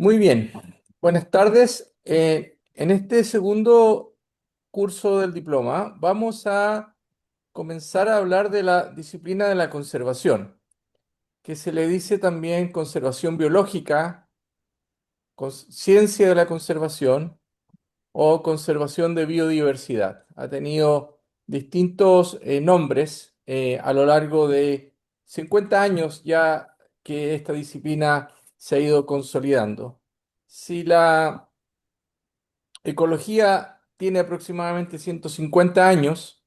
Muy bien, buenas tardes. En este segundo curso del diploma vamos a comenzar a hablar de la disciplina de la conservación, que se le dice también conservación biológica, ciencia de la conservación o conservación de biodiversidad. Ha tenido distintos nombres a lo largo de 50 años ya que esta disciplina se ha ido consolidando. Si la ecología tiene aproximadamente 150 años,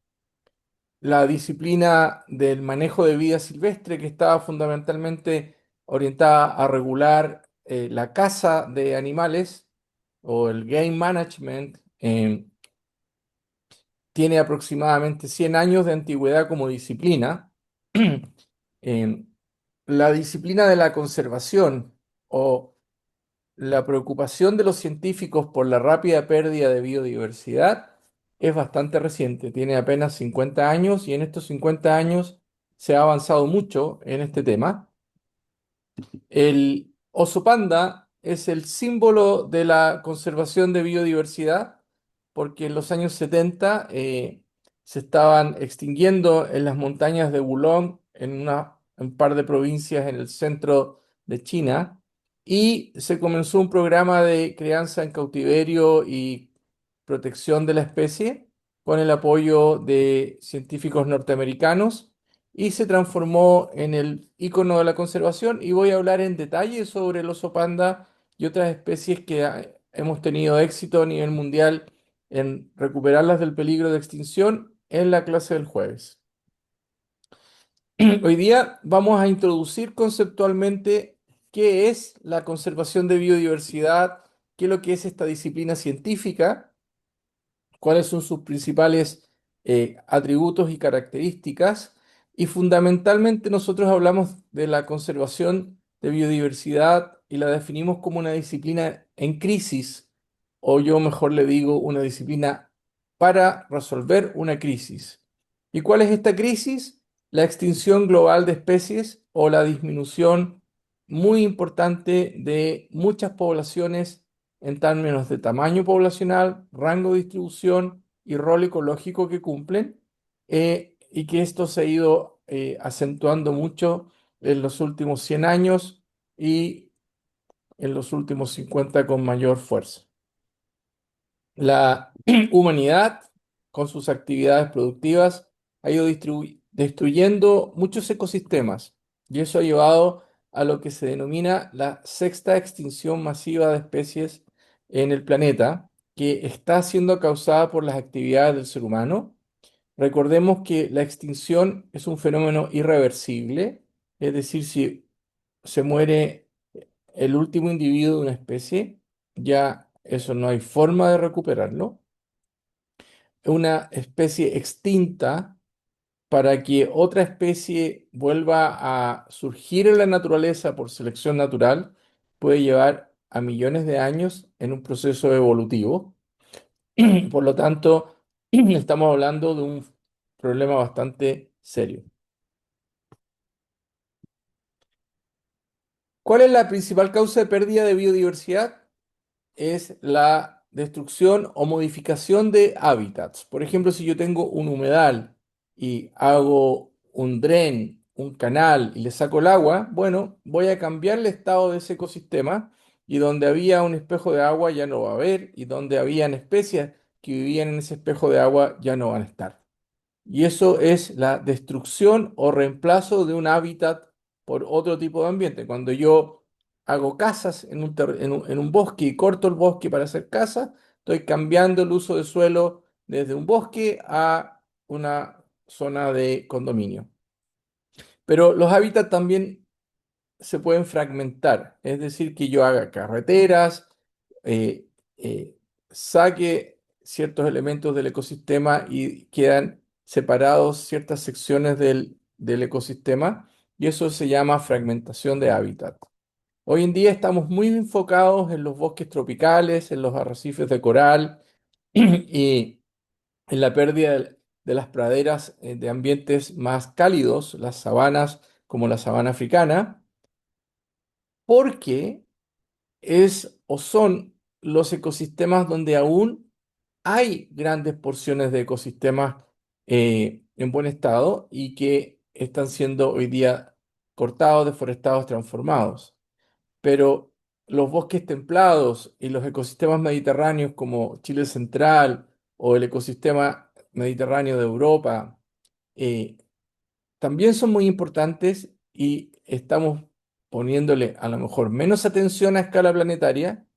la disciplina del manejo de vida silvestre, que estaba fundamentalmente orientada a regular la caza de animales o el game management, tiene aproximadamente 100 años de antigüedad como disciplina. Eh, la disciplina de la conservación o la preocupación de los científicos por la rápida pérdida de biodiversidad es bastante reciente, tiene apenas 50 años y en estos 50 años se ha avanzado mucho en este tema. El oso panda es el símbolo de la conservación de biodiversidad porque en los años 70 se estaban extinguiendo en las montañas de Wulong, un par de provincias en el centro de China, y se comenzó un programa de crianza en cautiverio y protección de la especie con el apoyo de científicos norteamericanos y se transformó en el icono de la conservación y voy a hablar en detalle sobre el oso panda y otras especies que hemos tenido éxito a nivel mundial en recuperarlas del peligro de extinción en la clase del jueves. Hoy día vamos a introducir conceptualmente qué es la conservación de biodiversidad, qué es lo que es esta disciplina científica, cuáles son sus principales atributos y características. Y fundamentalmente nosotros hablamos de la conservación de biodiversidad y la definimos como una disciplina en crisis, o yo mejor le digo una disciplina para resolver una crisis. ¿Y cuál es esta crisis? La extinción global de especies o la disminución muy importante de muchas poblaciones en términos de tamaño poblacional, rango de distribución y rol ecológico que cumplen, y que esto se ha ido acentuando mucho en los últimos 100 años y en los últimos 50 con mayor fuerza. La humanidad, con sus actividades productivas, ha ido destruyendo muchos ecosistemas y eso ha llevado a lo que se denomina la sexta extinción masiva de especies en el planeta, que está siendo causada por las actividades del ser humano. Recordemos que la extinción es un fenómeno irreversible, es decir, si se muere el último individuo de una especie, ya eso no hay forma de recuperarlo. Una especie extinta, para que otra especie vuelva a surgir en la naturaleza por selección natural, puede llevar a millones de años en un proceso evolutivo. Por lo tanto, estamos hablando de un problema bastante serio. ¿Cuál es la principal causa de pérdida de biodiversidad? Es la destrucción o modificación de hábitats. Por ejemplo, si yo tengo un humedal y hago un dren, un canal y le saco el agua, bueno, voy a cambiar el estado de ese ecosistema y donde había un espejo de agua ya no va a haber y donde habían especies que vivían en ese espejo de agua ya no van a estar. Y eso es la destrucción o reemplazo de un hábitat por otro tipo de ambiente. Cuando yo hago casas en un bosque y corto el bosque para hacer casas, estoy cambiando el uso de suelo desde un bosque a una zona de condominio. Pero los hábitats también se pueden fragmentar, es decir, que yo haga carreteras, eh, eh, saque ciertos elementos del ecosistema y quedan separados ciertas secciones del ecosistema y eso se llama fragmentación de hábitat. Hoy en día estamos muy enfocados en los bosques tropicales, en los arrecifes de coral y en la pérdida de las praderas de ambientes más cálidos, las sabanas como la sabana africana, porque es o son los ecosistemas donde aún hay grandes porciones de ecosistemas en buen estado y que están siendo hoy día cortados, deforestados, transformados. Pero los bosques templados y los ecosistemas mediterráneos como Chile Central o el ecosistema mediterráneo de Europa eh, también son muy importantes y estamos poniéndole a lo mejor menos atención a escala planetaria,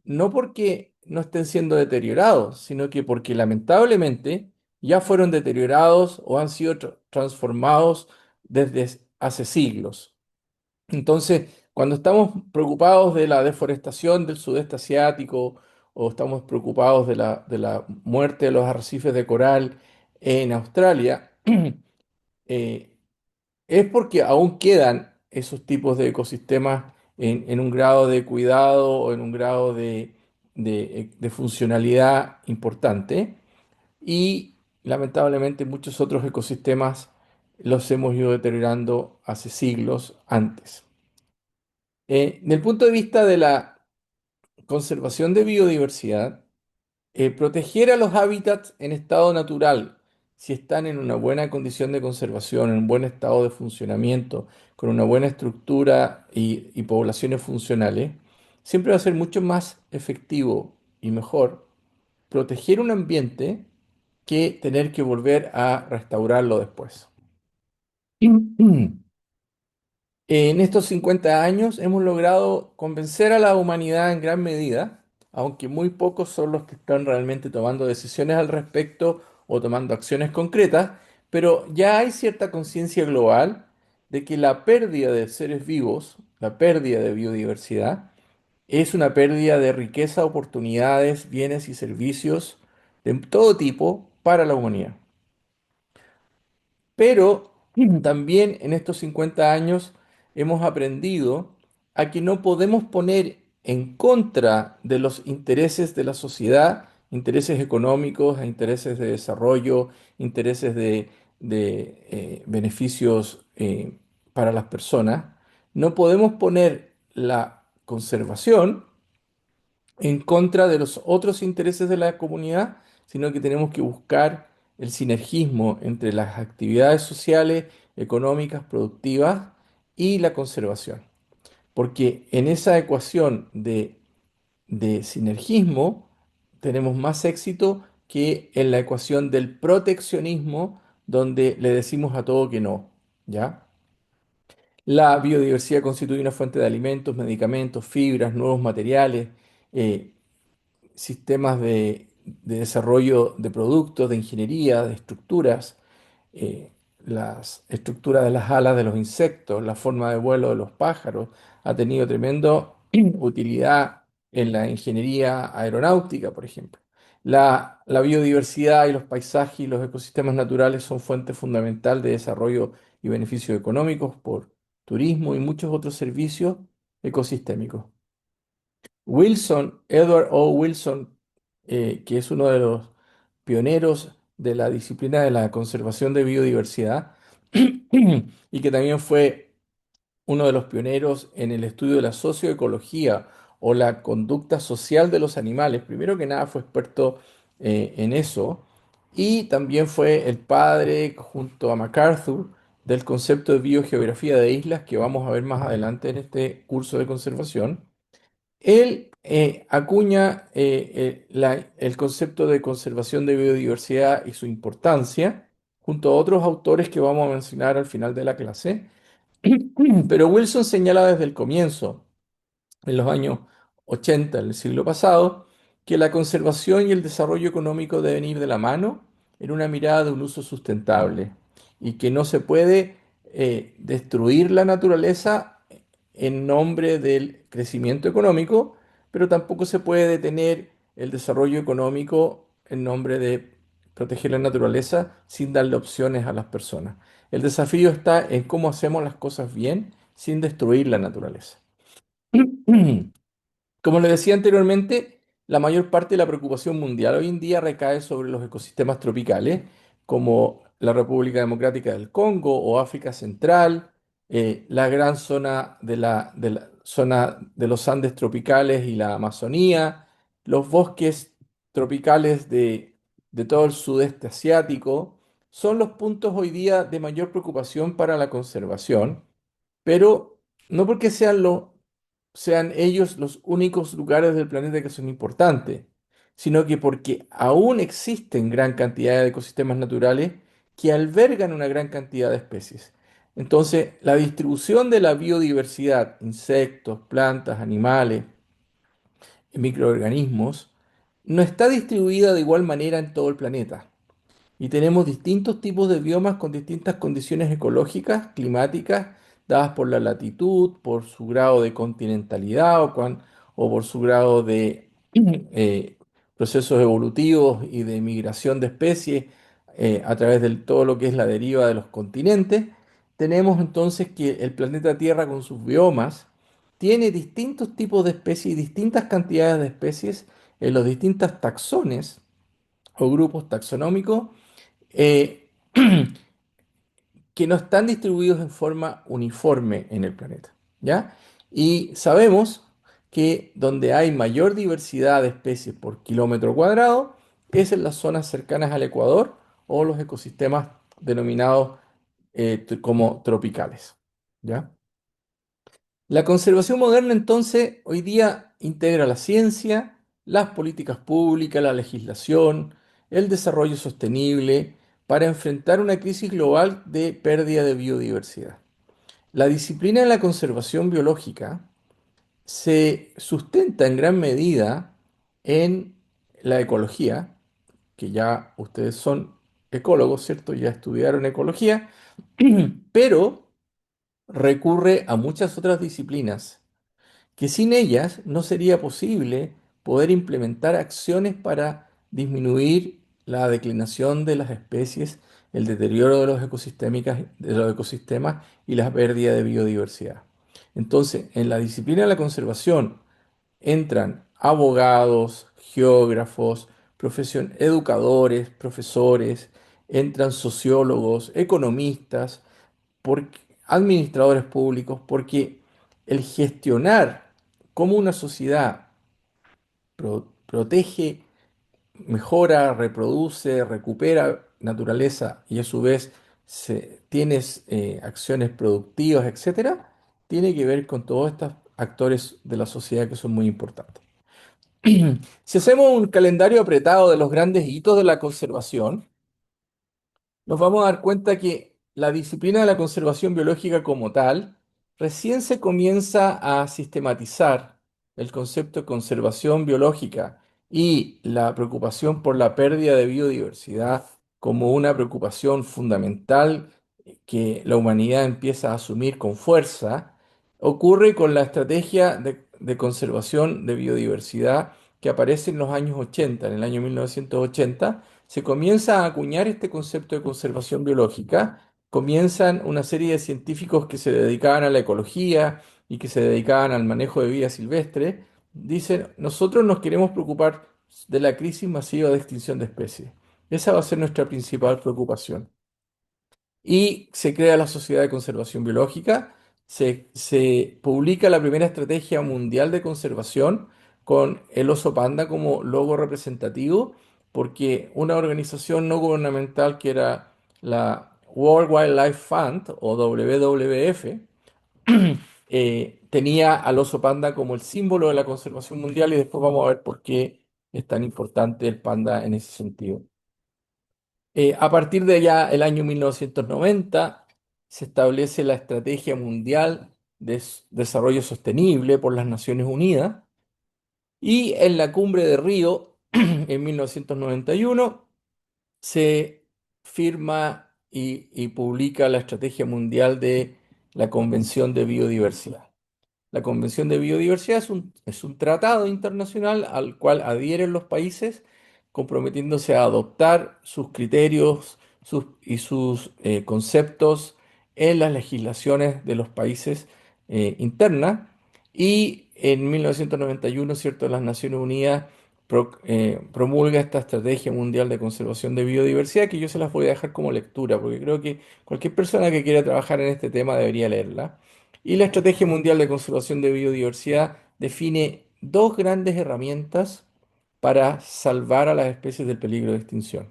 no porque no estén siendo deteriorados, sino que porque lamentablemente ya fueron deteriorados o han sido transformados desde hace siglos. Entonces, cuando estamos preocupados de la deforestación del sudeste asiático o estamos preocupados de la muerte de los arrecifes de coral en Australia, eh, es porque aún quedan esos tipos de ecosistemas en un grado de cuidado o en un grado de funcionalidad importante y lamentablemente muchos otros ecosistemas los hemos ido deteriorando hace siglos antes. Desde el punto de vista de la conservación de biodiversidad, proteger a los hábitats en estado natural, si están en una buena condición de conservación, en un buen estado de funcionamiento, con una buena estructura y poblaciones funcionales, siempre va a ser mucho más efectivo y mejor proteger un ambiente que tener que volver a restaurarlo después. En estos 50 años hemos logrado convencer a la humanidad en gran medida, aunque muy pocos son los que están realmente tomando decisiones al respecto o tomando acciones concretas, pero ya hay cierta conciencia global de que la pérdida de seres vivos, la pérdida de biodiversidad, es una pérdida de riqueza, oportunidades, bienes y servicios de todo tipo para la humanidad. Pero también en estos 50 años hemos aprendido a que no podemos poner en contra de los intereses de la sociedad, intereses económicos, e intereses de desarrollo, intereses de beneficios para las personas. No podemos poner la conservación en contra de los otros intereses de la comunidad, sino que tenemos que buscar el sinergismo entre las actividades sociales, económicas, productivas y la conservación. Porque en esa ecuación de sinergismo tenemos más éxito que en la ecuación del proteccionismo, donde le decimos a todo que no, ¿ya? La biodiversidad constituye una fuente de alimentos, medicamentos, fibras, nuevos materiales, eh, sistemas de desarrollo de productos, de ingeniería, de estructuras, las estructuras de las alas de los insectos, la forma de vuelo de los pájaros, ha tenido tremenda utilidad en la ingeniería aeronáutica, por ejemplo. La biodiversidad y los paisajes y los ecosistemas naturales son fuente fundamental de desarrollo y beneficios económicos por turismo y muchos otros servicios ecosistémicos. Wilson, Edward O. Wilson, que es uno de los pioneros de la disciplina de la conservación de biodiversidad y que también fue uno de los pioneros en el estudio de la socioecología o la conducta social de los animales. Primero que nada fue experto en eso y también fue el padre, junto a MacArthur, del concepto de biogeografía de islas que vamos a ver más adelante en este curso de conservación. Él acuña el concepto de conservación de biodiversidad y su importancia, junto a otros autores que vamos a mencionar al final de la clase. Pero Wilson señala desde el comienzo, en los años 80 del siglo pasado, que la conservación y el desarrollo económico deben ir de la mano en una mirada de un uso sustentable y que no se puede destruir la naturaleza en nombre del crecimiento económico, pero tampoco se puede detener el desarrollo económico en nombre de proteger la naturaleza sin darle opciones a las personas. El desafío está en cómo hacemos las cosas bien sin destruir la naturaleza. Como le decía anteriormente, la mayor parte de la preocupación mundial hoy en día recae sobre los ecosistemas tropicales, como la República Democrática del Congo o África Central, la gran zona de la zona de los Andes tropicales y la Amazonía, los bosques tropicales de todo el sudeste asiático, son los puntos hoy día de mayor preocupación para la conservación, pero no porque sean ellos los únicos lugares del planeta que son importantes, sino que porque aún existen gran cantidad de ecosistemas naturales que albergan una gran cantidad de especies. Entonces, la distribución de la biodiversidad, insectos, plantas, animales, microorganismos, no está distribuida de igual manera en todo el planeta. Y tenemos distintos tipos de biomas con distintas condiciones ecológicas, climáticas, dadas por la latitud, por su grado de continentalidad o por su grado de procesos evolutivos y de migración de especies a través de todo lo que es la deriva de los continentes. Tenemos entonces que el planeta Tierra con sus biomas tiene distintos tipos de especies y distintas cantidades de especies en los distintos taxones o grupos taxonómicos eh, que no están distribuidos en forma uniforme en el planeta, ¿ya? Y sabemos que donde hay mayor diversidad de especies por kilómetro cuadrado es en las zonas cercanas al Ecuador o los ecosistemas denominados como tropicales, ¿ya? La conservación moderna entonces hoy día integra la ciencia, las políticas públicas, la legislación, el desarrollo sostenible para enfrentar una crisis global de pérdida de biodiversidad. La disciplina de la conservación biológica se sustenta en gran medida en la ecología, que ya ustedes son ecólogos, ¿cierto? Ya estudiaron ecología, pero recurre a muchas otras disciplinas que sin ellas no sería posible poder implementar acciones para disminuir la declinación de las especies, el deterioro de de los ecosistemas y la pérdida de biodiversidad. Entonces, en la disciplina de la conservación entran abogados, geógrafos, educadores, profesores, entran sociólogos, economistas, administradores públicos, porque el gestionar cómo una sociedad protege, mejora, reproduce, recupera naturaleza y a su vez tienes acciones productivas, etcétera, tiene que ver con todos estos actores de la sociedad que son muy importantes. Si hacemos un calendario apretado de los grandes hitos de la conservación, nos vamos a dar cuenta que la disciplina de la conservación biológica como tal recién se comienza a sistematizar el concepto de conservación biológica y la preocupación por la pérdida de biodiversidad como una preocupación fundamental que la humanidad empieza a asumir con fuerza, ocurre con la estrategia de conservación de biodiversidad que aparece en los años 80, en el año 1980 se comienza a acuñar este concepto de conservación biológica, comienzan una serie de científicos que se dedicaban a la ecología y que se dedicaban al manejo de vida silvestre, dicen, nosotros nos queremos preocupar de la crisis masiva de extinción de especies. Esa va a ser nuestra principal preocupación y se crea la Sociedad de Conservación Biológica, se publica la primera estrategia mundial de conservación con el oso panda como logo representativo, porque una organización no gubernamental que era la World Wildlife Fund o WWF tenía al oso panda como el símbolo de la conservación mundial y después vamos a ver por qué es tan importante el panda en ese sentido. A partir de ya el año 1990 se establece la Estrategia Mundial de Desarrollo Sostenible por las Naciones Unidas y en la Cumbre de Río en 1991 se firma y publica la Estrategia Mundial de la Convención de Biodiversidad. La Convención de Biodiversidad es un tratado internacional al cual adhieren los países comprometiéndose a adoptar sus criterios y sus conceptos en las legislaciones de los países internas. Y en 1991, ¿cierto?, las Naciones Unidas promulga esta Estrategia Mundial de Conservación de Biodiversidad, que yo se las voy a dejar como lectura, porque creo que cualquier persona que quiera trabajar en este tema debería leerla Y la Estrategia Mundial de Conservación de Biodiversidad define dos grandes herramientas para salvar a las especies del peligro de extinción.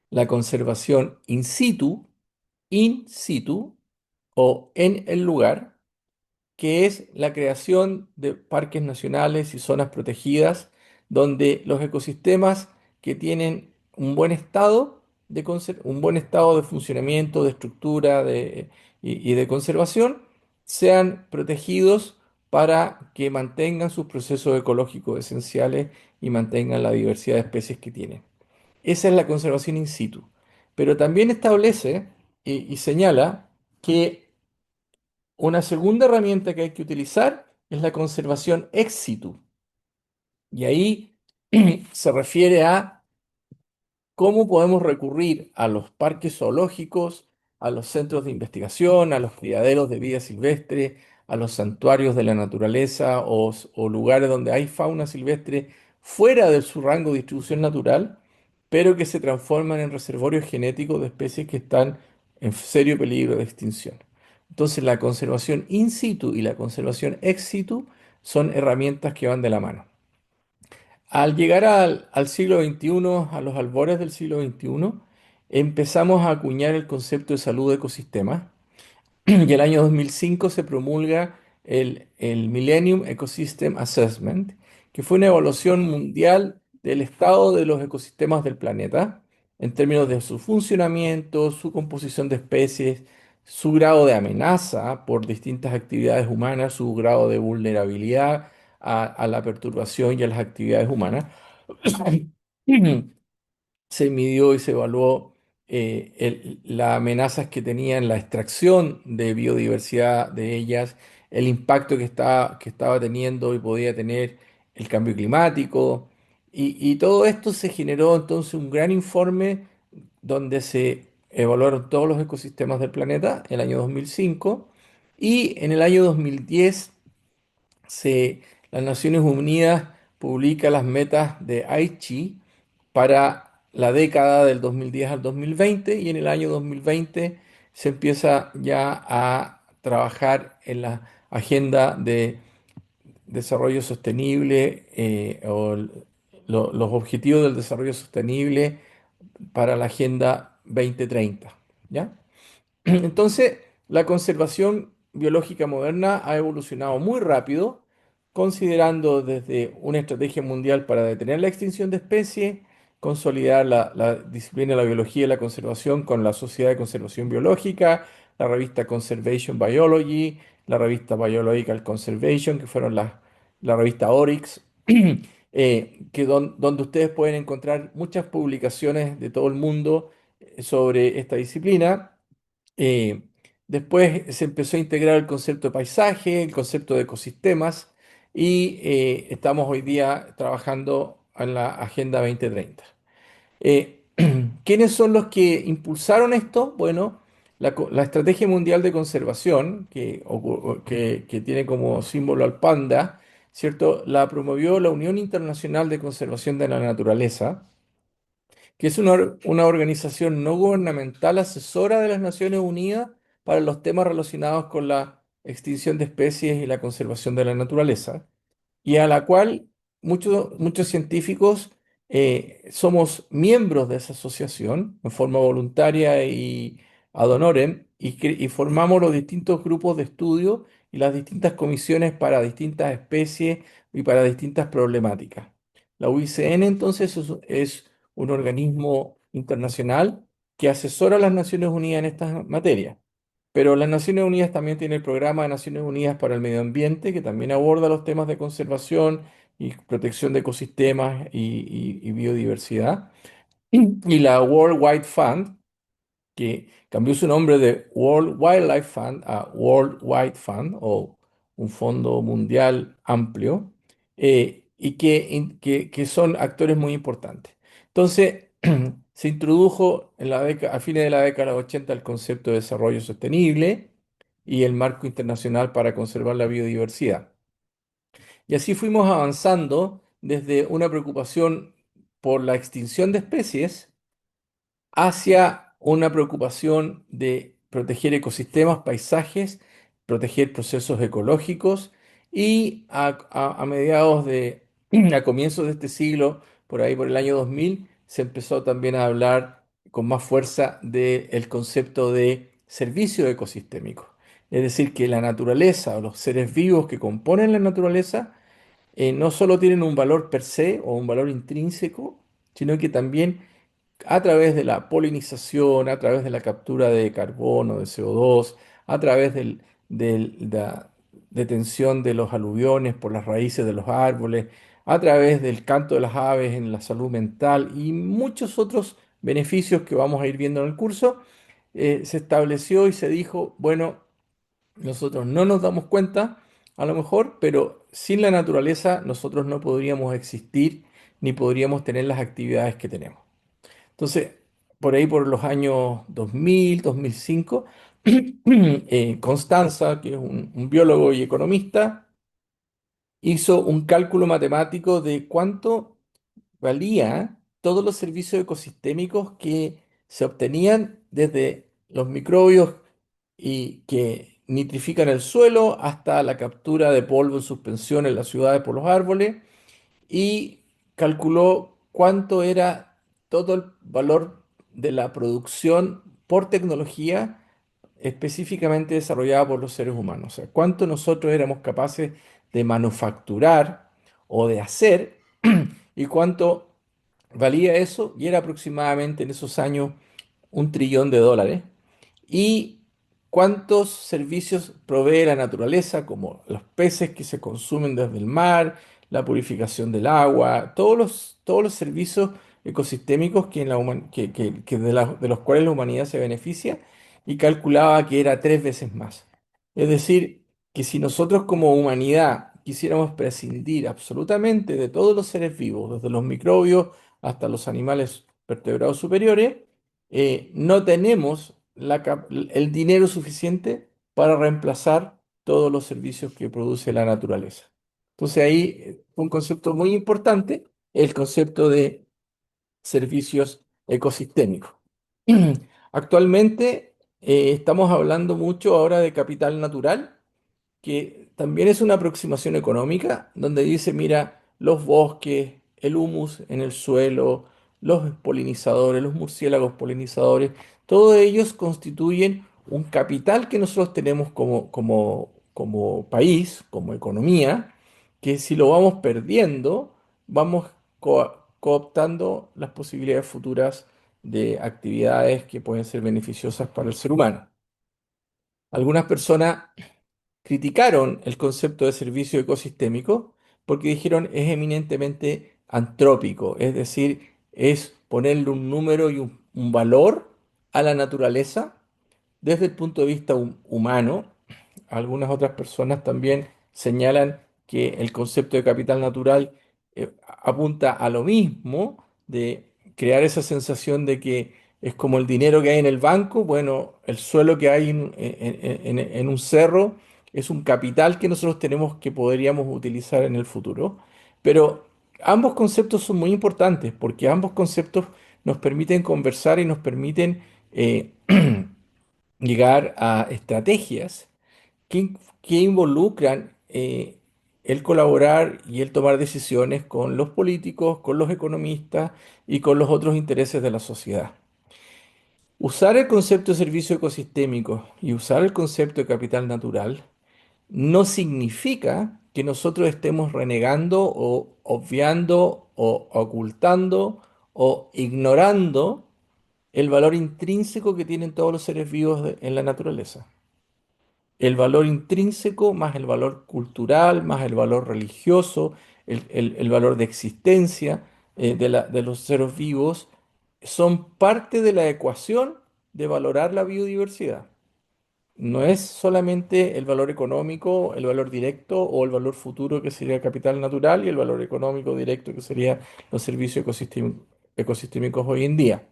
La conservación in situ o en el lugar, que es la creación de parques nacionales y zonas protegidas donde los ecosistemas que tienen un buen estado de funcionamiento, de estructura y de conservación, sean protegidos para que mantengan sus procesos ecológicos esenciales y mantengan la diversidad de especies que tienen. Esa es la conservación in situ. Pero también establece y señala que una segunda herramienta que hay que utilizar es la conservación ex situ. Y ahí se refiere a cómo podemos recurrir a los parques zoológicos, a los centros de investigación, a los criaderos de vida silvestre, a los santuarios de la naturaleza o lugares donde hay fauna silvestre fuera de su rango de distribución natural, pero que se transforman en reservorios genéticos de especies que están en serio peligro de extinción. Entonces, la conservación in situ y la conservación ex situ son herramientas que van de la mano. Al llegar al siglo XXI, a los albores del siglo XXI, empezamos a acuñar el concepto de salud de ecosistemas y el año 2005 se promulga el Millennium Ecosystem Assessment, que fue una evaluación mundial del estado de los ecosistemas del planeta en términos de su funcionamiento, su composición de especies, su grado de amenaza por distintas actividades humanas, su grado de vulnerabilidad a la perturbación y a las actividades humanas. Se midió y se evaluó las amenazas que tenían la extracción de biodiversidad de ellas, el impacto que estaba teniendo y podía tener el cambio climático. Y todo esto se generó entonces un gran informe donde se evaluaron todos los ecosistemas del planeta en el año 2005 y en el año 2010 las Naciones Unidas publica las metas de Aichi para la década del 2010 al 2020 y en el año 2020 se empieza ya a trabajar en la agenda de desarrollo sostenible los objetivos del desarrollo sostenible para la Agenda 2030, ¿ya? Entonces, la conservación biológica moderna ha evolucionado muy rápido, considerando desde una estrategia mundial para detener la extinción de especies, consolidar la disciplina de la biología y la conservación con la Sociedad de Conservación Biológica, la revista Conservation Biology, la revista Biological Conservation, que fueron la revista Oryx, donde ustedes pueden encontrar muchas publicaciones de todo el mundo sobre esta disciplina. eh, Después se empezó a integrar el concepto de paisaje, el concepto de ecosistemas y estamos hoy día trabajando en la Agenda 2030. Eh, ¿Quiénes son los que impulsaron esto? Bueno, la Estrategia Mundial de Conservación, que tiene como símbolo al panda, ¿cierto? La promovió la Unión Internacional de Conservación de la Naturaleza, que es una organización no gubernamental asesora de las Naciones Unidas para los temas relacionados con la extinción de especies y la conservación de la naturaleza, y a la cual muchos científicos somos miembros de esa asociación en forma voluntaria y ad honorem, y formamos los distintos grupos de estudio y las distintas comisiones para distintas especies y para distintas problemáticas. La UICN entonces es un organismo internacional que asesora a las Naciones Unidas en estas materias. Pero las Naciones Unidas también tiene el Programa de Naciones Unidas para el Medio Ambiente, que también aborda los temas de conservación y protección de ecosistemas y biodiversidad. Y la World Wide Fund, que cambió su nombre de World Wildlife Fund a World Wide Fund, o un fondo mundial amplio, que son actores muy importantes. Entonces, se introdujo a fines de la década de 80 el concepto de desarrollo sostenible y el marco internacional para conservar la biodiversidad. Y así fuimos avanzando desde una preocupación por la extinción de especies hacia una preocupación de proteger ecosistemas, paisajes proteger procesos ecológicos y a mediados de, a comienzos de este siglo, por ahí por el año 2000, se empezó también a hablar con más fuerza del concepto de servicio ecosistémico. Es decir, que la naturaleza o los seres vivos que componen la naturaleza no solo tienen un valor per se o un valor intrínseco, sino que también a través de la polinización, a través de la captura de carbono, de CO2, a través de la detención de los aluviones por las raíces de los árboles, a través del canto de las aves en la salud mental y muchos otros beneficios que vamos a ir viendo en el curso, se estableció y se dijo, bueno, nosotros no nos damos cuenta, a lo mejor, pero sin la naturaleza nosotros no podríamos existir ni podríamos tener las actividades que tenemos. Entonces, por ahí por los años 2000, 2005, Constanza, que es un biólogo y economista, hizo un cálculo matemático de cuánto valía todos los servicios ecosistémicos que se obtenían desde los microbios y que nitrifican el suelo hasta la captura de polvo en suspensión en las ciudades por los árboles y calculó cuánto era todo el valor de la producción por tecnología específicamente desarrollada por los seres humanos. O sea, cuánto nosotros éramos capaces de manufacturar o de hacer y cuánto valía eso, y era aproximadamente en esos años $1 trillón. ¿Y cuántos servicios provee la naturaleza, como los peces que se consumen desde el mar, la purificación del agua, todos los servicios ecosistémicos que, en la human- que de los cuales la humanidad se beneficia? Y calculaba que era 3 veces más. Es decir, que si nosotros como humanidad quisiéramos prescindir absolutamente de todos los seres vivos, desde los microbios hasta los animales vertebrados superiores, no tenemos el dinero suficiente para reemplazar todos los servicios que produce la naturaleza. Entonces ahí un concepto muy importante, el concepto de servicios ecosistémicos. Actualmente estamos hablando mucho ahora de capital natural, que también es una aproximación económica, donde dice, mira, los bosques, el humus en el suelo, los polinizadores, los murciélagos polinizadores, todos ellos constituyen un capital que nosotros tenemos como país, como economía, que si lo vamos perdiendo, vamos cooptando las posibilidades futuras de actividades que pueden ser beneficiosas para el ser humano. Algunas personas criticaron el concepto de servicio ecosistémico porque dijeron es eminentemente antrópico, es decir, es ponerle un número y un valor a la naturaleza desde el punto de vista humano. Algunas otras personas también señalan que el concepto de capital natural apunta a lo mismo, de crear esa sensación de que es como el dinero que hay en el banco. Bueno, el suelo que hay en un cerro es un capital que nosotros tenemos que podríamos utilizar en el futuro. Pero ambos conceptos son muy importantes porque ambos conceptos nos permiten conversar y nos permiten llegar a estrategias que involucran el colaborar y el tomar decisiones con los políticos, con los economistas y con los otros intereses de la sociedad. Usar el concepto de servicio ecosistémico y usar el concepto de capital natural no significa que nosotros estemos renegando o obviando o ocultando o ignorando el valor intrínseco que tienen todos los seres vivos en la naturaleza. El valor intrínseco más el valor cultural, más el valor religioso, el valor de existencia de los seres vivos, son parte de la ecuación de valorar la biodiversidad. No es solamente el valor económico, el valor directo o el valor futuro que sería el capital natural y el valor económico directo que sería los servicios ecosistémicos hoy en día.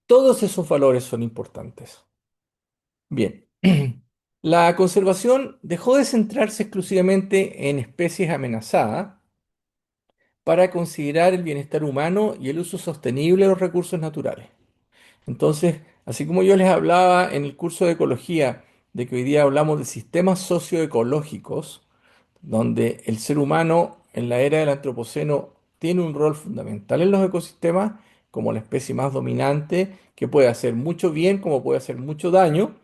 Todos esos valores son importantes. Bien, la conservación dejó de centrarse exclusivamente en especies amenazadas para considerar el bienestar humano y el uso sostenible de los recursos naturales. Entonces, así como yo les hablaba en el curso de ecología de que hoy día hablamos de sistemas socioecológicos, donde el ser humano en la era del antropoceno tiene un rol fundamental en los ecosistemas como la especie más dominante, que puede hacer mucho bien como puede hacer mucho daño.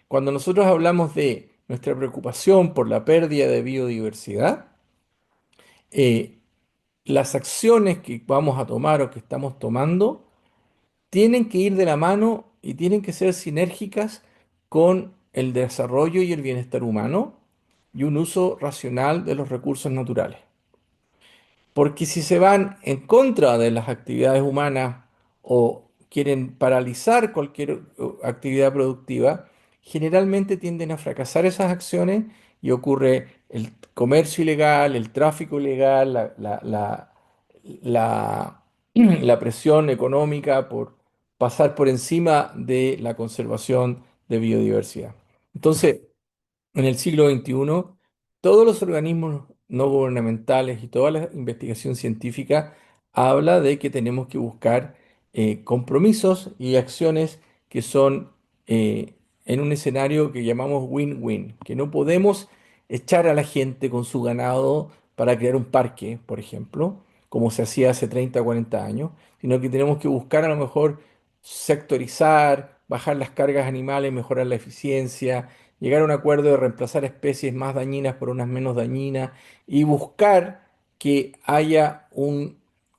Cuando nosotros hablamos de nuestra preocupación por la pérdida de biodiversidad, eh, las acciones que vamos a tomar o que estamos tomando tienen que ir de la mano y tienen que ser sinérgicas con el desarrollo y el bienestar humano y un uso racional de los recursos naturales. Porque si se van en contra de las actividades humanas o quieren paralizar cualquier actividad productiva, generalmente tienden a fracasar esas acciones y ocurre el comercio ilegal, el tráfico ilegal, la- la presión económica por pasar por encima de la conservación de biodiversidad. Entonces, en el siglo XXI, todos los organismos no gubernamentales y toda la investigación científica habla de que tenemos que buscar compromisos y acciones que son en un escenario que llamamos win-win, que no podemos echar a la gente con su ganado para crear un parque, por ejemplo, como se hacía hace 30 o 40 años, sino que tenemos que buscar a lo mejor sectorizar, bajar las cargas animales, mejorar la eficiencia, llegar a un acuerdo de reemplazar especies más dañinas por unas menos dañinas y buscar que haya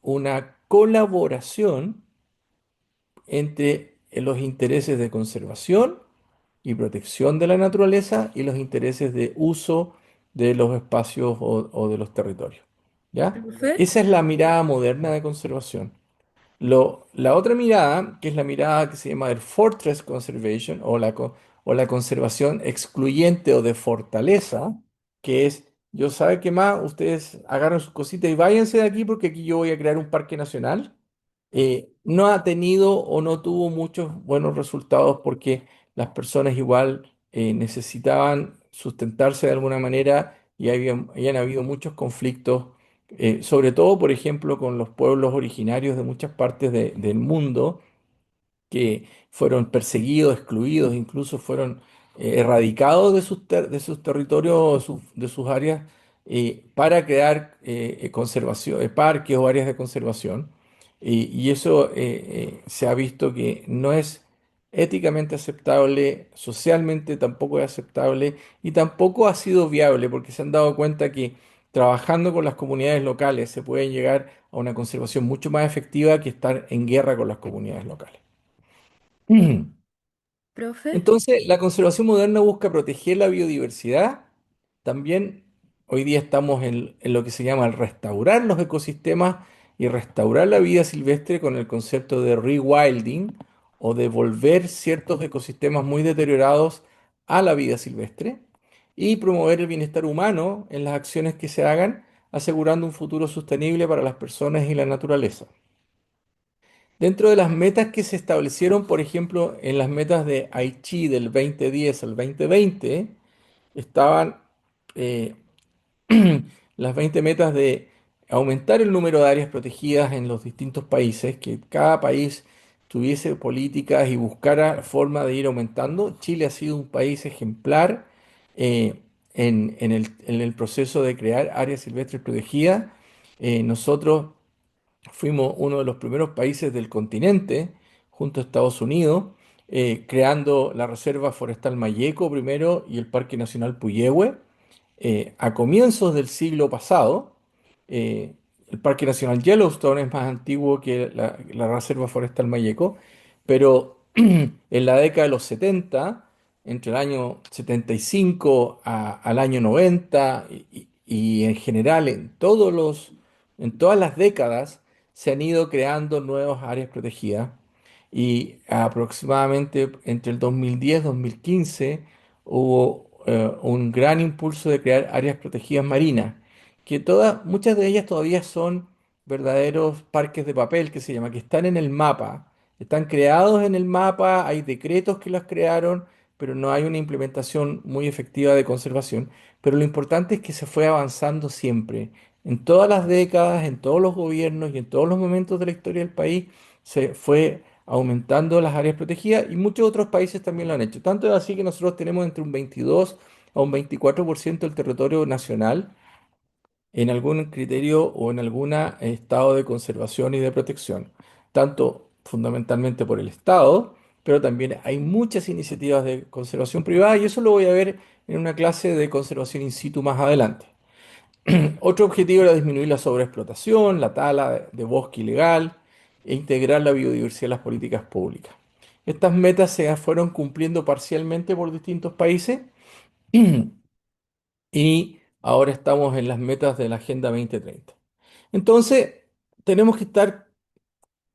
una colaboración entre los intereses de conservación y protección de la naturaleza y los intereses de uso de los espacios o de los territorios. ¿Ya? Profe, Esa es la mirada moderna de conservación. La otra mirada, que es la mirada que se llama el Fortress Conservation o la conservación excluyente o de fortaleza, que es, yo sabe qué más, ustedes agarran sus cositas y váyanse de aquí porque aquí yo voy a crear un parque nacional, no ha tenido o no tuvo muchos buenos resultados porque las personas igual necesitaban sustentarse de alguna manera y habían habido muchos conflictos, sobre todo, por ejemplo, con los pueblos originarios de muchas partes del mundo que fueron perseguidos, excluidos, incluso fueron erradicados de de sus territorios, de sus áreas, para crear conservación, parques o áreas de conservación. Y eso se ha visto que no es éticamente aceptable, socialmente tampoco es aceptable y tampoco ha sido viable porque se han dado cuenta que trabajando con las comunidades locales se puede llegar a una conservación mucho más efectiva que estar en guerra con las comunidades locales. profe, Entonces, la conservación moderna busca proteger la biodiversidad. También hoy día estamos en lo que se llama el restaurar los ecosistemas y restaurar la vida silvestre con el concepto de rewilding o de volver ciertos ecosistemas muy deteriorados a la vida silvestre y promover el bienestar humano en las acciones que se hagan, asegurando un futuro sostenible para las personas y la naturaleza. Dentro de las metas que se establecieron, por ejemplo, en las metas de Aichi del 2010 al 2020, estaban eh, las 20 metas de aumentar el número de áreas protegidas en los distintos países, que cada país tuviese políticas y buscara forma de ir aumentando. Chile ha sido un país ejemplar en el proceso de crear áreas silvestres protegidas. Nosotros fuimos uno de los primeros países del continente, junto a Estados Unidos, creando la Reserva Forestal Mayeco primero y el Parque Nacional Puyehue a comienzos del siglo pasado. eh, el Parque Nacional Yellowstone es más antiguo que la Reserva Forestal Mayeco, pero en la década de los 70, entre el año 75 al año 90 y en general en todas las décadas se han ido creando nuevas áreas protegidas y aproximadamente entre el 2010 y 2015 hubo un gran impulso de crear áreas protegidas marinas, que muchas de ellas todavía son verdaderos parques de papel, que se llama, que están en el mapa, están creados en el mapa, hay decretos que las crearon, pero no hay una implementación muy efectiva de conservación. Pero lo importante es que se fue avanzando siempre. En todas las décadas, en todos los gobiernos y en todos los momentos de la historia del país, se fue aumentando las áreas protegidas y muchos otros países también lo han hecho. Tanto es así que nosotros tenemos entre un 22 a un 24% del territorio nacional en algún criterio o en algún estado de conservación y de protección, tanto fundamentalmente por el Estado, pero también hay muchas iniciativas de conservación privada y eso lo voy a ver en una clase de conservación in situ más adelante. Otro objetivo era disminuir la sobreexplotación, la tala de bosque ilegal e integrar la biodiversidad en las políticas públicas. Estas metas se fueron cumpliendo parcialmente por distintos países y ahora estamos en las metas de la Agenda 2030. Entonces, tenemos que estar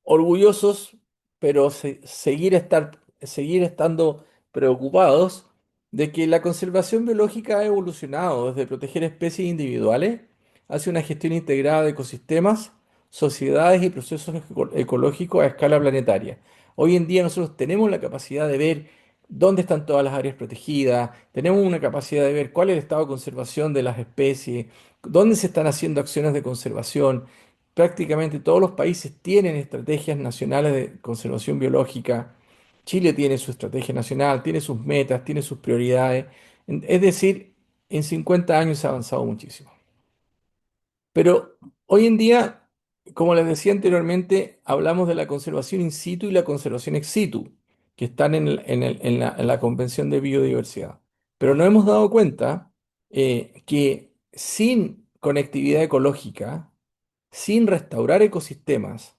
orgullosos, pero seguir estando preocupados de que la conservación biológica ha evolucionado desde proteger especies individuales hacia una gestión integrada de ecosistemas, sociedades y procesos ecológicos a escala planetaria. Hoy en día nosotros tenemos la capacidad de ver dónde están todas las áreas protegidas, tenemos una capacidad de ver cuál es el estado de conservación de las especies, dónde se están haciendo acciones de conservación. Prácticamente todos los países tienen estrategias nacionales de conservación biológica. Chile tiene su estrategia nacional, tiene sus metas, tiene sus prioridades. Es decir, en 50 años se ha avanzado muchísimo. Pero hoy en día, como les decía anteriormente, hablamos de la conservación in situ y la conservación ex situ, que están en la Convención de Biodiversidad. Pero nos hemos dado cuenta que sin conectividad ecológica, sin restaurar ecosistemas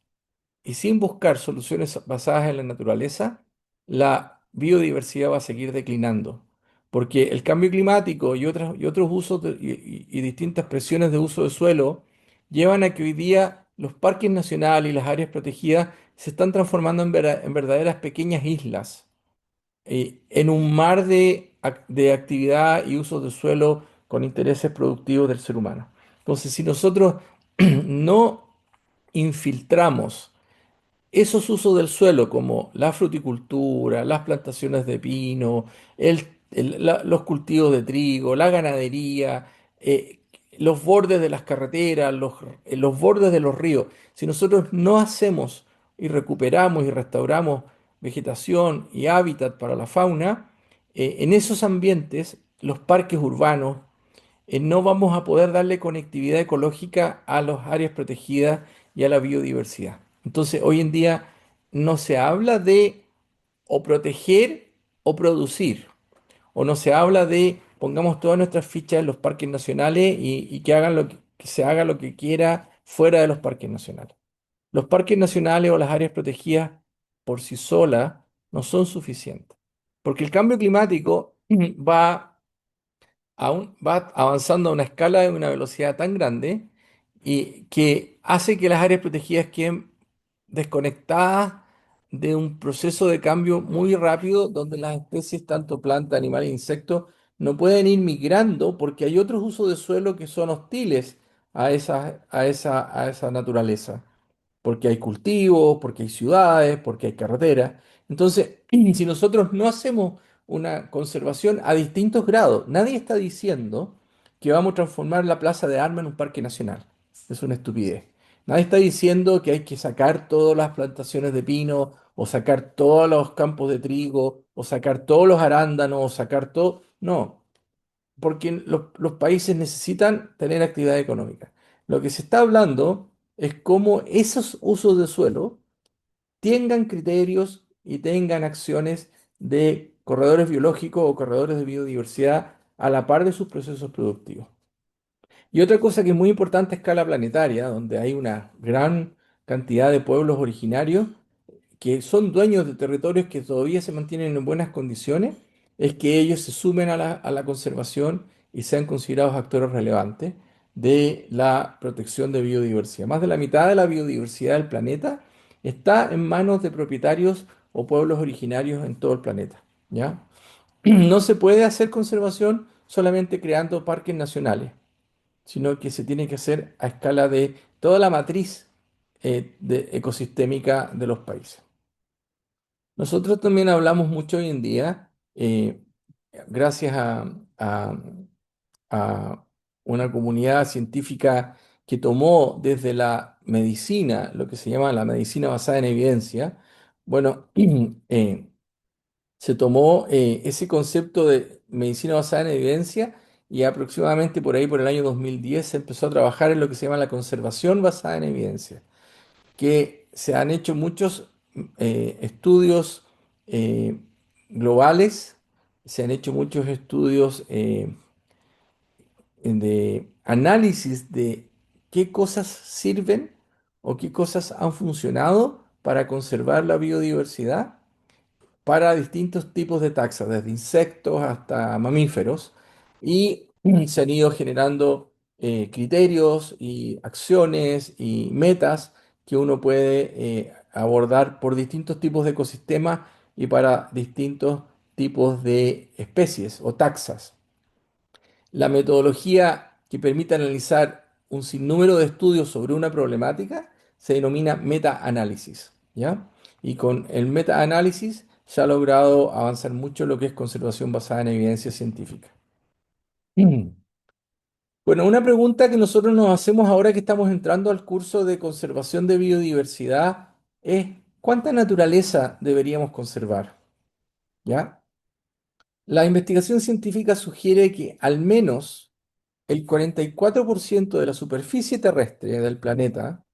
y sin buscar soluciones basadas en la naturaleza, la biodiversidad va a seguir declinando. Porque el cambio climático y otros usos y distintas presiones de uso de suelo llevan a que hoy día los parques nacionales y las áreas protegidas se están transformando en verdaderas pequeñas islas, en un mar de actividad y usos de suelo con intereses productivos del ser humano. Entonces, si nosotros no infiltramos esos usos del suelo, como la fruticultura, las plantaciones de pino, los cultivos de trigo, la ganadería, los bordes de las carreteras, los bordes de los ríos, si nosotros no hacemos y recuperamos y restauramos vegetación y hábitat para la fauna, en esos ambientes, los parques urbanos, no vamos a poder darle conectividad ecológica a las áreas protegidas y a la biodiversidad. Entonces, hoy en día no se habla de o proteger o producir, o no se habla de pongamos todas nuestras fichas en los parques nacionales y que hagan que se haga lo que quiera fuera de los parques nacionales. Los parques nacionales o las áreas protegidas por sí solas no son suficientes, porque el cambio climático va avanzando a una escala de una velocidad tan grande y que hace que las áreas protegidas queden desconectadas de un proceso de cambio muy rápido donde las especies, tanto plantas, animales e insectos, no pueden ir migrando porque hay otros usos de suelo que son hostiles a esa naturaleza porque hay cultivos, porque hay ciudades, porque hay carreteras. Entonces, si nosotros no hacemos una conservación a distintos grados, nadie está diciendo que vamos a transformar la Plaza de Armas en un parque nacional. Es una estupidez. Nadie está diciendo que hay que sacar todas las plantaciones de pino, o sacar todos los campos de trigo, o sacar todos los arándanos, o sacar todo. No, porque los países necesitan tener actividad económica. Lo que se está hablando es cómo esos usos de suelo tengan criterios y tengan acciones de corredores biológicos o corredores de biodiversidad a la par de sus procesos productivos. Y otra cosa que es muy importante a escala planetaria, donde hay una gran cantidad de pueblos originarios, que son dueños de territorios que todavía se mantienen en buenas condiciones, es que ellos se sumen a la conservación y sean considerados actores relevantes de la protección de biodiversidad. Más de la mitad de la biodiversidad del planeta está en manos de propietarios o pueblos originarios en todo el planeta, ¿ya? No se puede hacer conservación solamente creando parques nacionales, sino que se tiene que hacer a escala de toda la matriz ecosistémica de los países. Nosotros también hablamos mucho hoy en día, gracias a una comunidad científica que tomó desde la medicina, lo que se llama la medicina basada en evidencia, Bueno, se tomó ese concepto de medicina basada en evidencia y aproximadamente por ahí, por el año 2010, se empezó a trabajar en lo que se llama la conservación basada en evidencia, que se han hecho muchos estudios eh, globales, se han hecho muchos estudios de análisis de qué cosas sirven o qué cosas han funcionado para conservar la biodiversidad para distintos tipos de taxas, desde insectos hasta mamíferos, y se han ido generando criterios y acciones y metas que uno puede abordar por distintos tipos de ecosistemas y para distintos tipos de especies o taxas. La metodología que permite analizar un sinnúmero de estudios sobre una problemática se denomina meta-análisis, ¿ya? Y con el meta-análisis se ha logrado avanzar mucho en lo que es conservación basada en evidencia científica. Mm. Bueno, una pregunta que nosotros nos hacemos ahora que estamos entrando al curso de conservación de biodiversidad es ¿cuánta naturaleza deberíamos conservar? ¿Ya? La investigación científica sugiere que al menos el 44% de la superficie terrestre del planeta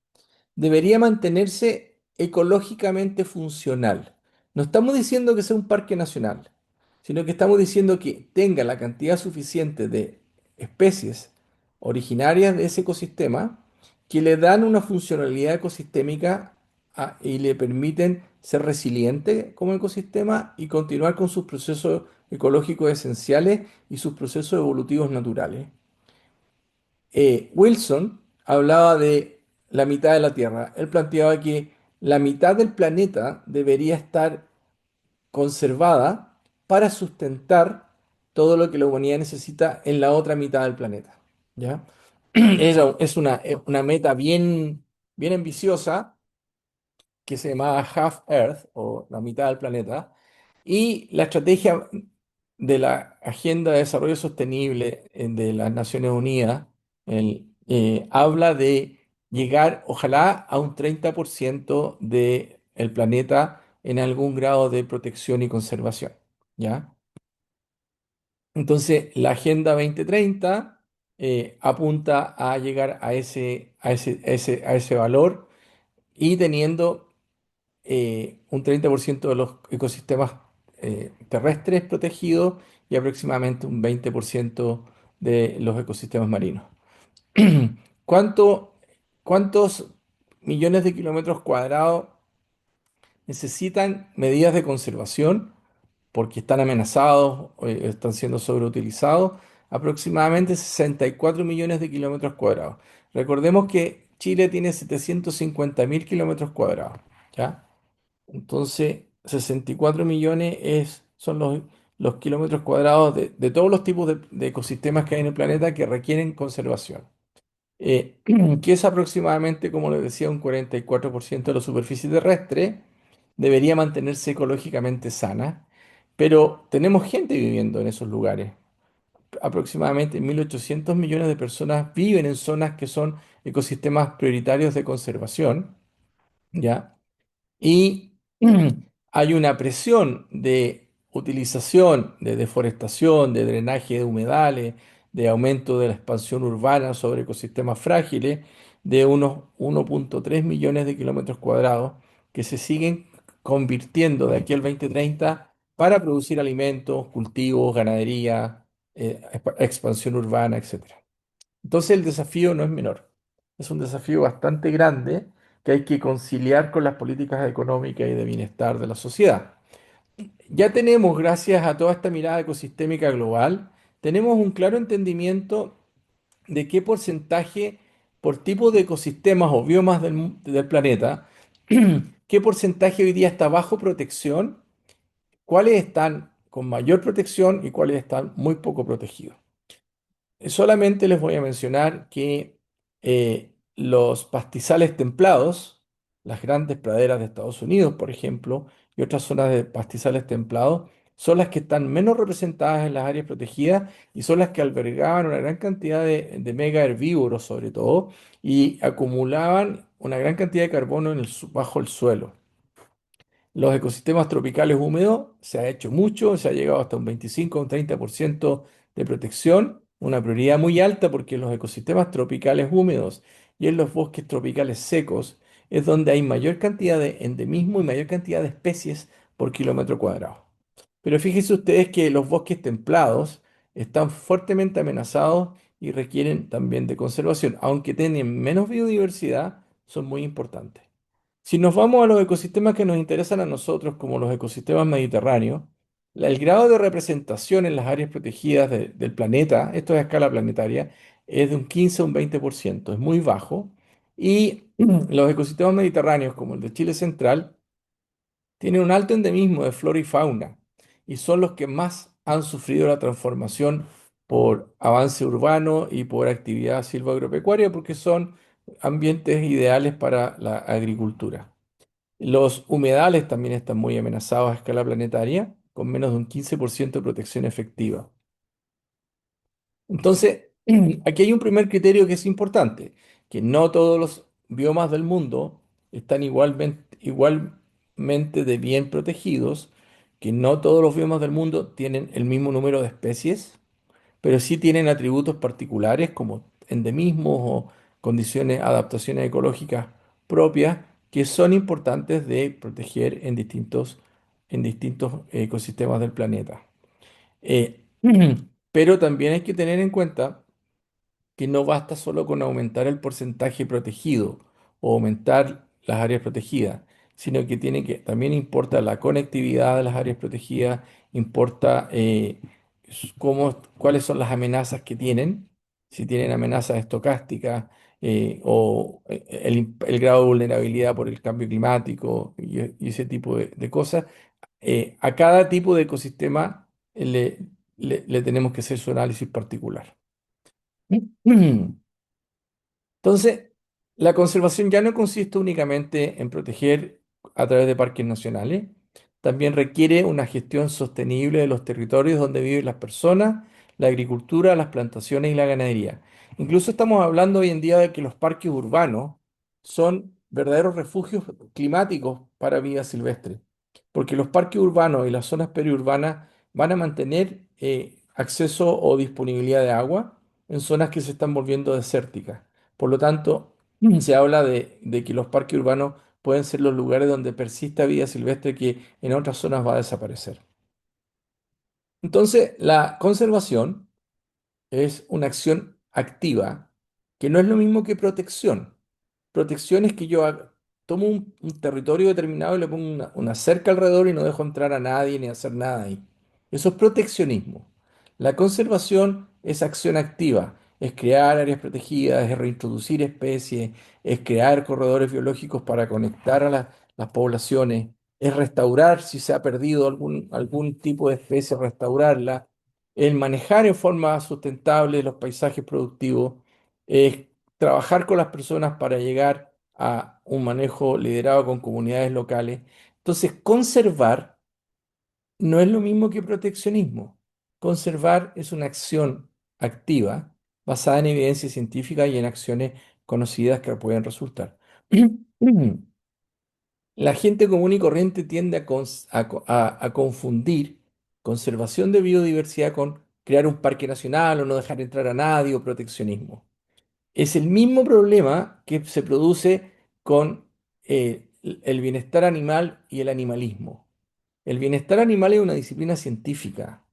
debería mantenerse ecológicamente funcional. No estamos diciendo que sea un parque nacional, sino que estamos diciendo que tenga la cantidad suficiente de especies originarias de ese ecosistema que le dan una funcionalidad ecosistémica y le permiten ser resiliente como ecosistema y continuar con sus procesos ecológicos esenciales y sus procesos evolutivos naturales. Wilson hablaba de la mitad de la Tierra. Él planteaba que la mitad del planeta debería estar conservada para sustentar todo lo que la humanidad necesita en la otra mitad del planeta. ¿Ya? Es una meta bien ambiciosa que se llamaba Half Earth o la mitad del planeta, y la estrategia de la Agenda de Desarrollo Sostenible de las Naciones Unidas habla de llegar, ojalá, a un 30% del planeta en algún grado de protección y conservación, ¿ya? Entonces, la Agenda 2030 apunta a llegar a ese valor y teniendo un 30% de los ecosistemas terrestres protegidos y aproximadamente un 20% de los ecosistemas marinos. ¿Cuánto, ¿Cuántos millones de kilómetros cuadrados necesitan medidas de conservación porque están amenazados o están siendo sobreutilizados? Aproximadamente 64 millones de kilómetros cuadrados. Recordemos que Chile tiene 750.000 kilómetros cuadrados, ¿ya? Entonces, 64 millones son los kilómetros cuadrados de todos los tipos de ecosistemas que hay en el planeta que requieren conservación. Eh, que es aproximadamente, como les decía, un 44% de la superficie terrestre, debería mantenerse ecológicamente sana, pero tenemos gente viviendo en esos lugares. Aproximadamente 1.800 millones de personas viven en zonas que son ecosistemas prioritarios de conservación, ¿ya? Y hay una presión de utilización, de deforestación, de drenaje de humedales, de aumento de la expansión urbana sobre ecosistemas frágiles de unos 1,3 millones de kilómetros cuadrados que se siguen convirtiendo de aquí al 2030 para producir alimentos, cultivos, ganadería, expansión urbana, etcétera. Entonces el desafío no es menor, es un desafío bastante grande que hay que conciliar con las políticas económicas y de bienestar de la sociedad. Ya tenemos, gracias a toda esta mirada ecosistémica global, tenemos un claro entendimiento de qué porcentaje por tipo de ecosistemas o biomas del planeta, qué porcentaje hoy día está bajo protección, cuáles están con mayor protección y cuáles están muy poco protegidos. Solamente les voy a mencionar que los pastizales templados, las grandes praderas de Estados Unidos, por ejemplo, y otras zonas de pastizales templados, son las que están menos representadas en las áreas protegidas y son las que albergaban una gran cantidad de mega herbívoros, sobre todo, y acumulaban una gran cantidad de carbono bajo el suelo. Los ecosistemas tropicales húmedos se ha hecho mucho, se ha llegado hasta un 25 o un 30% de protección, una prioridad muy alta porque en los ecosistemas tropicales húmedos y en los bosques tropicales secos es donde hay mayor cantidad de endemismo y mayor cantidad de especies por kilómetro cuadrado. Pero fíjense ustedes que los bosques templados están fuertemente amenazados y requieren también de conservación, aunque tienen menos biodiversidad, son muy importantes. Si nos vamos a los ecosistemas que nos interesan a nosotros, como los ecosistemas mediterráneos, el grado de representación en las áreas protegidas del planeta, esto es a escala planetaria, es de un 15 a un 20%, es muy bajo. Y los ecosistemas mediterráneos, como el de Chile Central, tienen un alto endemismo de flora y fauna y son los que más han sufrido la transformación por avance urbano y por actividad silvoagropecuaria porque son ambientes ideales para la agricultura. Los humedales también están muy amenazados a escala planetaria, con menos de un 15% de protección efectiva. Entonces, aquí hay un primer criterio que es importante, que no todos los biomas del mundo están igualmente de bien protegidos, que no todos los biomas del mundo tienen el mismo número de especies, pero sí tienen atributos particulares como endemismos o condiciones, adaptaciones ecológicas propias que son importantes de proteger en distintos ecosistemas del planeta. Eh, pero también hay que tener en cuenta que no basta solo con aumentar el porcentaje protegido o aumentar las áreas protegidas, sino que también importa la conectividad de las áreas protegidas, importa cuáles son las amenazas que tienen, si tienen amenazas estocásticas o el grado de vulnerabilidad por el cambio climático y ese tipo de cosas. A cada tipo de ecosistema le tenemos que hacer su análisis particular. Entonces, la conservación ya no consiste únicamente en proteger a través de parques nacionales, también requiere una gestión sostenible de los territorios donde viven las personas, la agricultura, las plantaciones y la ganadería. Incluso estamos hablando hoy en día de que los parques urbanos son verdaderos refugios climáticos para vida silvestre, porque los parques urbanos y las zonas periurbanas van a mantener acceso o disponibilidad de agua en zonas que se están volviendo desérticas. Por lo tanto, se habla de que los parques urbanos pueden ser los lugares donde persista vida silvestre que en otras zonas va a desaparecer. Entonces, la conservación es una acción activa, que no es lo mismo que protección. Protección es que tomo un territorio determinado y le pongo una cerca alrededor y no dejo entrar a nadie ni hacer nada ahí. Eso es proteccionismo. La conservación es acción activa, es crear áreas protegidas, es reintroducir especies, es crear corredores biológicos para conectar a las poblaciones, es restaurar si se ha perdido algún tipo de especie, restaurarla, el manejar en forma sustentable los paisajes productivos, es trabajar con las personas para llegar a un manejo liderado con comunidades locales. Entonces, conservar no es lo mismo que proteccionismo. Conservar es una acción activa basada en evidencia científica y en acciones conocidas que pueden resultar. La gente común y corriente tiende a confundir conservación de biodiversidad con crear un parque nacional o no dejar entrar a nadie o proteccionismo. Es el mismo problema que se produce con el bienestar animal y el animalismo. El bienestar animal es una disciplina científica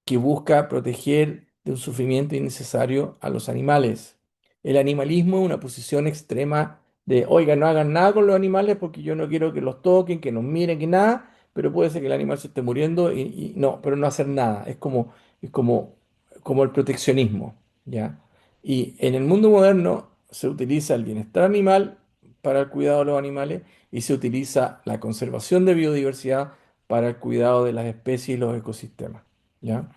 que busca proteger de un sufrimiento innecesario a los animales. El animalismo es una posición extrema de, oiga, no hagan nada con los animales porque yo no quiero que los toquen, que nos miren, que nada, pero puede ser que el animal se esté muriendo y no, pero no hacer nada. Es como el proteccionismo, ¿ya? Y en el mundo moderno se utiliza el bienestar animal para el cuidado de los animales y se utiliza la conservación de biodiversidad para el cuidado de las especies y los ecosistemas, ¿ya?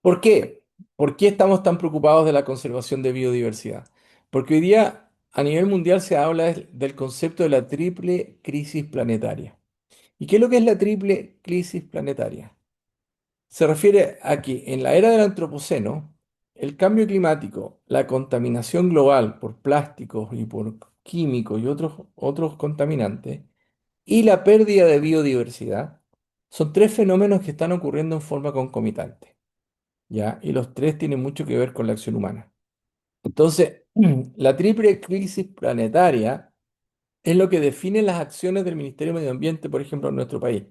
¿Por qué? ¿Por qué estamos tan preocupados de la conservación de biodiversidad? Porque hoy día a nivel mundial se habla del concepto de la triple crisis planetaria. ¿Y qué es lo que es la triple crisis planetaria? Se refiere a que en la era del Antropoceno, el cambio climático, la contaminación global por plásticos y por químicos y otros contaminantes y la pérdida de biodiversidad son tres fenómenos que están ocurriendo en forma concomitante, ¿ya? Y los tres tienen mucho que ver con la acción humana. Entonces, la triple crisis planetaria es lo que define las acciones del Ministerio de Medio Ambiente, por ejemplo, en nuestro país.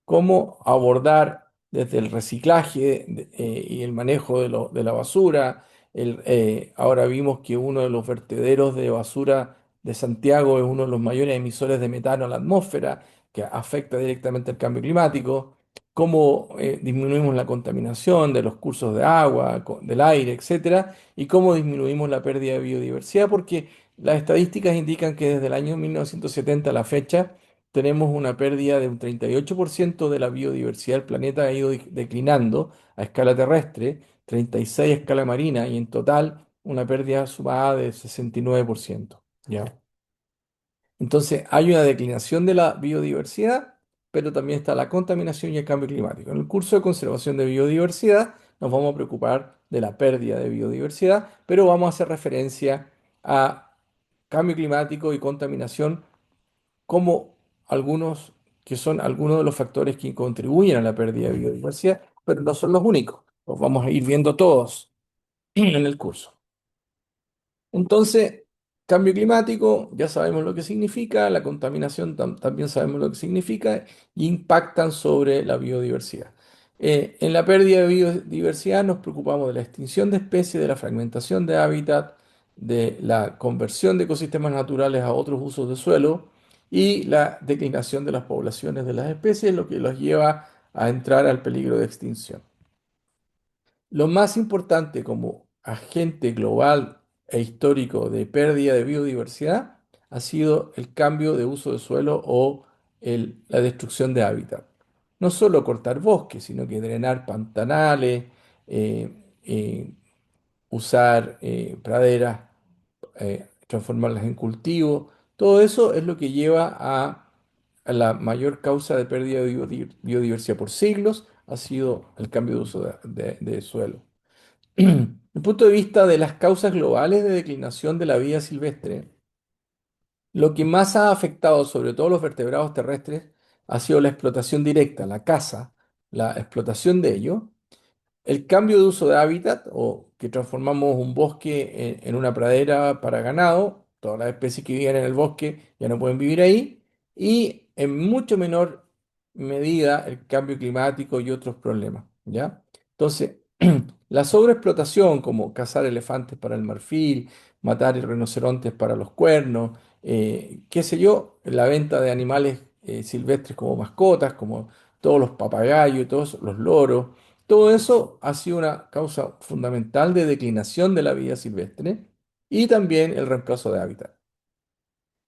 Cómo abordar desde el reciclaje y el manejo de la basura. Ahora vimos que uno de los vertederos de basura de Santiago es uno de los mayores emisores de metano a la atmósfera, que afecta directamente al cambio climático. Cómo disminuimos la contaminación de los cursos de agua, del aire, etcétera, y cómo disminuimos la pérdida de biodiversidad, porque las estadísticas indican que desde el año 1970 a la fecha, tenemos una pérdida de un 38% de la biodiversidad del planeta ha ido declinando a escala terrestre, 36% a escala marina y en total una pérdida sumada de 69%. ¿Ya? Entonces hay una declinación de la biodiversidad, pero también está la contaminación y el cambio climático. En el curso de conservación de biodiversidad nos vamos a preocupar de la pérdida de biodiversidad, pero vamos a hacer referencia a cambio climático y contaminación como algunos que son algunos de los factores que contribuyen a la pérdida de biodiversidad, pero no son los únicos. Los vamos a ir viendo todos en el curso. Entonces, cambio climático, ya sabemos lo que significa, la contaminación también sabemos lo que significa, y impactan sobre la biodiversidad. En la pérdida de biodiversidad nos preocupamos de la extinción de especies, de la fragmentación de hábitat, de la conversión de ecosistemas naturales a otros usos de suelo y la declinación de las poblaciones de las especies, lo que los lleva a entrar al peligro de extinción. Lo más importante como agente global e histórico de pérdida de biodiversidad ha sido el cambio de uso de suelo o la destrucción de hábitat. No solo cortar bosques, sino que drenar pantanales, eh, eh, usar praderas, transformarlas en cultivo. Todo eso es lo que lleva a la mayor causa de pérdida de biodiversidad por siglos, ha sido el cambio de uso de suelo. Desde el punto de vista de las causas globales de declinación de la vida silvestre, lo que más ha afectado sobre todo los vertebrados terrestres ha sido la explotación directa, la caza, la explotación de ellos, el cambio de uso de hábitat o que transformamos un bosque en una pradera para ganado, todas las especies que vivían en el bosque ya no pueden vivir ahí, y en mucho menor medida el cambio climático y otros problemas, ¿ya? Entonces, la sobreexplotación, como cazar elefantes para el marfil, matar rinocerontes para los cuernos, qué sé yo, la venta de animales silvestres como mascotas, como todos los papagayos, todos los loros, todo eso ha sido una causa fundamental de declinación de la vida silvestre y también el reemplazo de hábitat.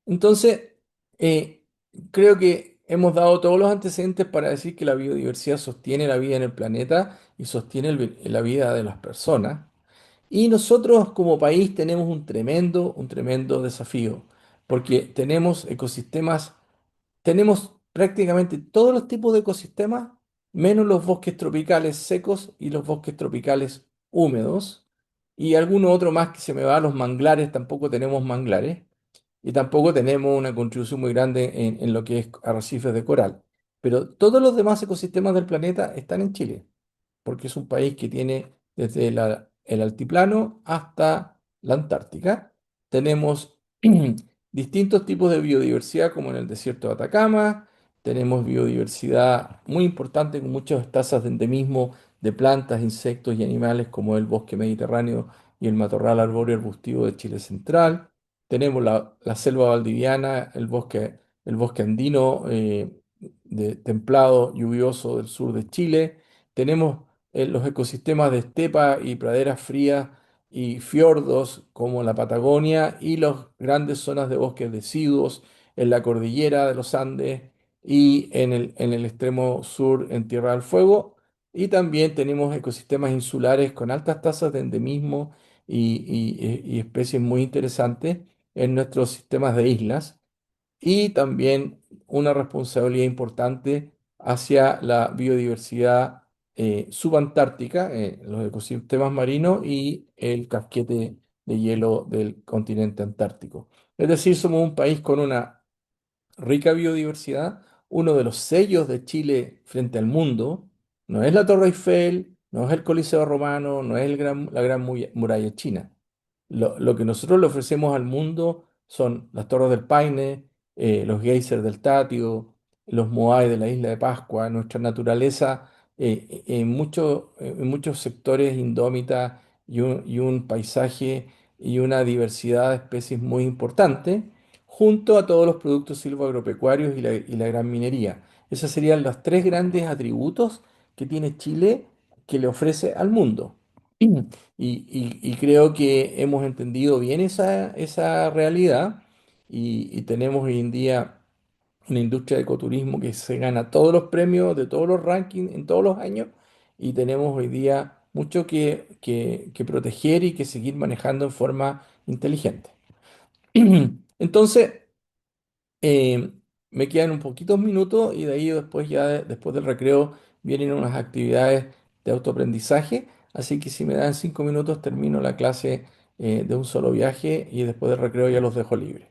Entonces, eh, creo que hemos dado todos los antecedentes para decir que la biodiversidad sostiene la vida en el planeta y sostiene la vida de las personas. Y nosotros como país tenemos un tremendo desafío, porque tenemos prácticamente todos los tipos de ecosistemas, menos los bosques tropicales secos y los bosques tropicales húmedos, y alguno otro más que se me va, los manglares, tampoco tenemos manglares, y tampoco tenemos una contribución muy grande en lo que es arrecifes de coral. Pero todos los demás ecosistemas del planeta están en Chile porque es un país que tiene desde el altiplano hasta la Antártica. Tenemos distintos tipos de biodiversidad, como en el desierto de Atacama. Tenemos biodiversidad muy importante con muchas tasas de endemismo de plantas, insectos y animales, como el bosque mediterráneo y el matorral arbóreo arbustivo de Chile central. Tenemos la selva valdiviana, el bosque andino templado, lluvioso del sur de Chile. Tenemos los ecosistemas de estepa y praderas frías y fiordos como la Patagonia y las grandes zonas de bosques deciduos en la cordillera de los Andes y en el extremo sur en Tierra del Fuego. Y también tenemos ecosistemas insulares con altas tasas de endemismo y especies muy interesantes en nuestros sistemas de islas y también una responsabilidad importante hacia la biodiversidad subantártica, los ecosistemas marinos y el casquete de hielo del continente antártico. Es decir, somos un país con una rica biodiversidad. Uno de los sellos de Chile frente al mundo no es la Torre Eiffel, no es el Coliseo Romano, no es la Gran Muralla China. Lo que nosotros le ofrecemos al mundo son las Torres del Paine, los geysers del Tatio, los Moai de la isla de Pascua, nuestra naturaleza en muchos sectores indómita y un paisaje y una diversidad de especies muy importante, junto a todos los productos silvoagropecuarios y la gran minería. Esos serían los tres grandes atributos que tiene Chile que le ofrece al mundo. Y creo que hemos entendido bien esa realidad y tenemos hoy en día una industria de ecoturismo que se gana todos los premios de todos los rankings en todos los años y tenemos hoy día mucho que proteger y que seguir manejando en forma inteligente. Entonces, eh, me quedan un poquitos minutos y de ahí después después del recreo vienen unas actividades de autoaprendizaje. Así que si me dan 5 minutos termino la clase de un solo viaje y después del recreo ya los dejo libres.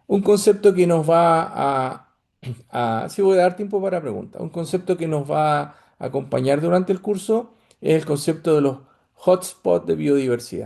Un concepto que nos va sí voy a dar tiempo para preguntas. Un concepto que nos va a acompañar durante el curso es el concepto de los hotspots de biodiversidad.